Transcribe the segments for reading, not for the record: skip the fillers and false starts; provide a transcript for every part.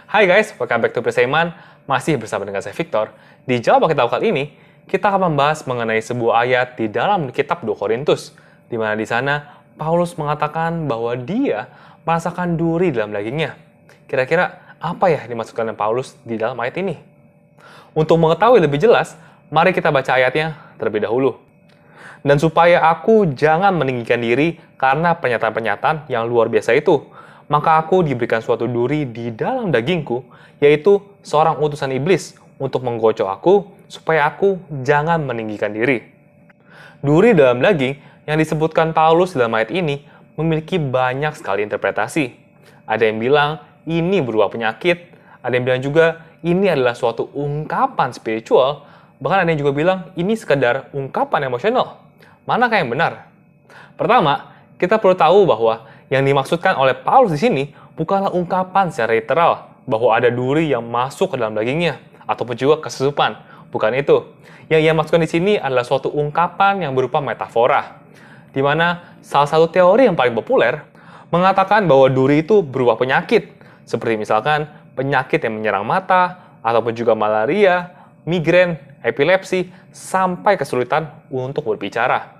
Hai guys, welcome back to Presaiman. Masih bersama dengan saya Victor. Di Jawab Alkitab kali ini, kita akan membahas mengenai sebuah ayat di dalam kitab 2 Korintus, di mana di sana Paulus mengatakan bahwa dia merasakan duri dalam dagingnya. Kira-kira apa ya dimaksudkan oleh Paulus di dalam ayat ini? Untuk mengetahui lebih jelas, mari kita baca ayatnya terlebih dahulu. Dan supaya aku jangan meninggikan diri karena pernyataan-pernyataan yang luar biasa itu, maka aku diberikan suatu duri di dalam dagingku, yaitu seorang utusan iblis untuk menggocok aku, supaya aku jangan meninggikan diri. Duri dalam daging yang disebutkan Paulus dalam ayat ini memiliki banyak sekali interpretasi. Ada yang bilang ini berupa penyakit, ada yang bilang juga ini adalah suatu ungkapan spiritual, bahkan ada yang juga bilang ini sekedar ungkapan emosional. Manakah yang benar? Pertama, kita perlu tahu bahwa yang dimaksudkan oleh Paulus di sini bukanlah ungkapan secara literal bahwa ada duri yang masuk ke dalam dagingnya ataupun juga kesusupan. Bukan itu. Yang ia maksudkan di sini adalah suatu ungkapan yang berupa metafora, di mana salah satu teori yang paling populer mengatakan bahwa duri itu berupa penyakit, seperti misalkan penyakit yang menyerang mata ataupun juga malaria, migrain, epilepsi, sampai kesulitan untuk berbicara.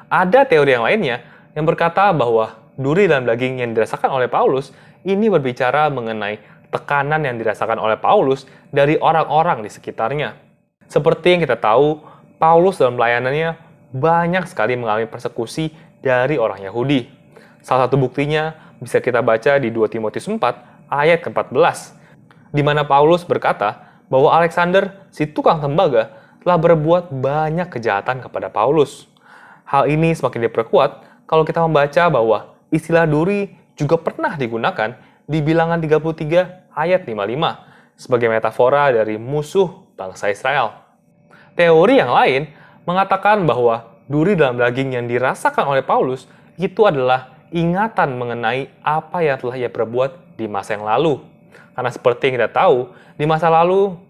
Ada teori yang lainnya yang berkata bahwa duri dalam daging yang dirasakan oleh Paulus ini berbicara mengenai tekanan yang dirasakan oleh Paulus dari orang-orang di sekitarnya. Seperti yang kita tahu, Paulus dalam pelayanannya banyak sekali mengalami persekusi dari orang Yahudi. Salah satu buktinya bisa kita baca di 2 Timotius 4 ayat ke-14, di mana Paulus berkata bahwa Alexander, si tukang tembaga, telah berbuat banyak kejahatan kepada Paulus. Hal ini semakin diperkuat kalau kita membaca bahwa istilah duri juga pernah digunakan di Bilangan 33 ayat 55 sebagai metafora dari musuh bangsa Israel. Teori yang lain mengatakan bahwa duri dalam daging yang dirasakan oleh Paulus itu adalah ingatan mengenai apa yang telah ia perbuat di masa yang lalu. Karena seperti yang kita tahu, di masa lalu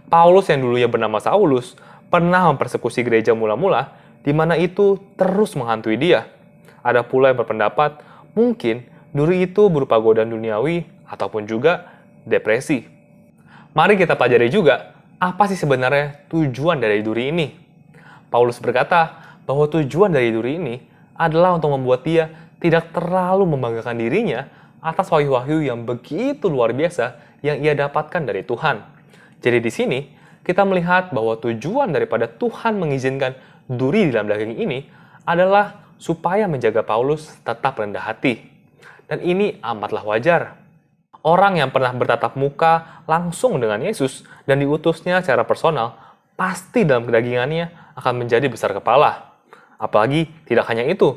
Paulus yang dulunya bernama Saulus pernah mempersekusi gereja mula-mula, di mana itu terus menghantui dia. Ada pula yang berpendapat mungkin duri itu berupa godaan duniawi ataupun juga depresi. Mari kita pelajari juga apa sih sebenarnya tujuan dari duri ini. Paulus berkata bahwa tujuan dari duri ini adalah untuk membuat dia tidak terlalu membanggakan dirinya atas wahyu-wahyu yang begitu luar biasa yang ia dapatkan dari Tuhan. Jadi di sini kita melihat bahwa tujuan daripada Tuhan mengizinkan duri di dalam daging ini adalah supaya menjaga Paulus tetap rendah hati. Dan ini amatlah wajar. Orang yang pernah bertatap muka langsung dengan Yesus dan diutusnya secara personal, pasti dalam kedagingannya akan menjadi besar kepala. Apalagi tidak hanya itu,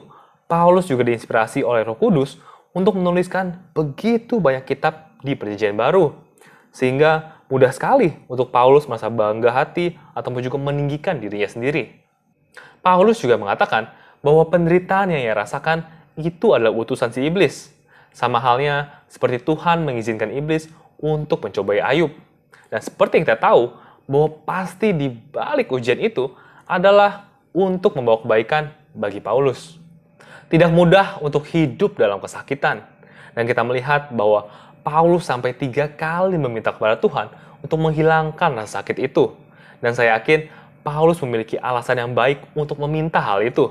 Paulus juga diinspirasi oleh Roh Kudus untuk menuliskan begitu banyak kitab di Perjanjian Baru. Sehingga mudah sekali untuk Paulus merasa bangga hati ataupun juga meninggikan dirinya sendiri. Paulus juga mengatakan bahwa penderitaan yang ia rasakan itu adalah utusan si iblis. Sama halnya seperti Tuhan mengizinkan iblis untuk mencobai Ayub. Dan seperti yang kita tahu, bahwa pasti di balik ujian itu adalah untuk membawa kebaikan bagi Paulus. Tidak mudah untuk hidup dalam kesakitan. Dan kita melihat bahwa Paulus sampai 3 kali meminta kepada Tuhan untuk menghilangkan rasa sakit itu. Dan saya yakin Paulus memiliki alasan yang baik untuk meminta hal itu.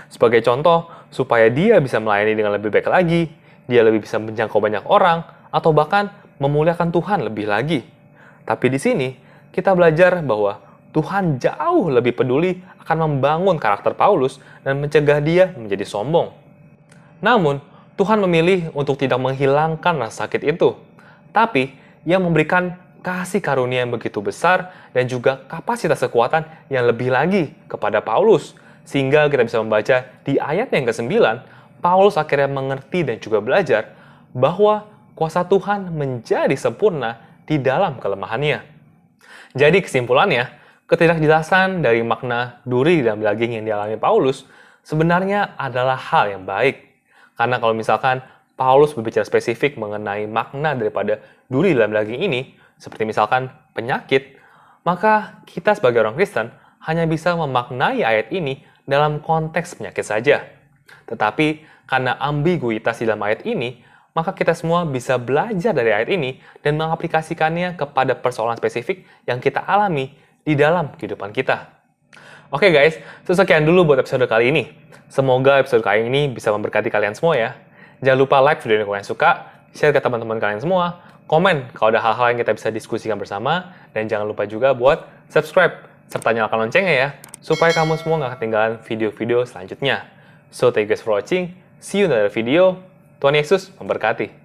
Sebagai contoh, supaya dia bisa melayani dengan lebih baik lagi, dia lebih bisa menjangkau banyak orang, atau bahkan memuliakan Tuhan lebih lagi. Tapi di sini, kita belajar bahwa Tuhan jauh lebih peduli akan membangun karakter Paulus dan mencegah dia menjadi sombong. Namun, Tuhan memilih untuk tidak menghilangkan rasa sakit itu. Tapi, Ia memberikan kasih karunia yang begitu besar dan juga kapasitas kekuatan yang lebih lagi kepada Paulus. Sehingga kita bisa membaca di ayat yang ke-9, Paulus akhirnya mengerti dan juga belajar bahwa kuasa Tuhan menjadi sempurna di dalam kelemahannya. Jadi kesimpulannya, ketidakjelasan dari makna duri dalam daging yang dialami Paulus sebenarnya adalah hal yang baik. Karena kalau misalkan Paulus berbicara spesifik mengenai makna daripada duri dalam daging ini, seperti misalkan penyakit, maka kita sebagai orang Kristen hanya bisa memaknai ayat ini dalam konteks penyakit saja. Tetapi karena ambiguitas di dalam ayat ini, maka kita semua bisa belajar dari ayat ini dan mengaplikasikannya kepada persoalan spesifik yang kita alami di dalam kehidupan kita. Oke guys, sekian dulu buat episode kali ini. Semoga episode kali ini bisa memberkati kalian semua ya. Jangan lupa like video ini kalau kalian suka, share ke teman-teman kalian semua, komen kalau ada hal-hal yang kita bisa diskusikan bersama, dan jangan lupa juga buat subscribe, serta nyalakan loncengnya ya, supaya kamu semua nggak ketinggalan video-video selanjutnya. So, thank you guys for watching. See you in another video. Tuhan Yesus memberkati.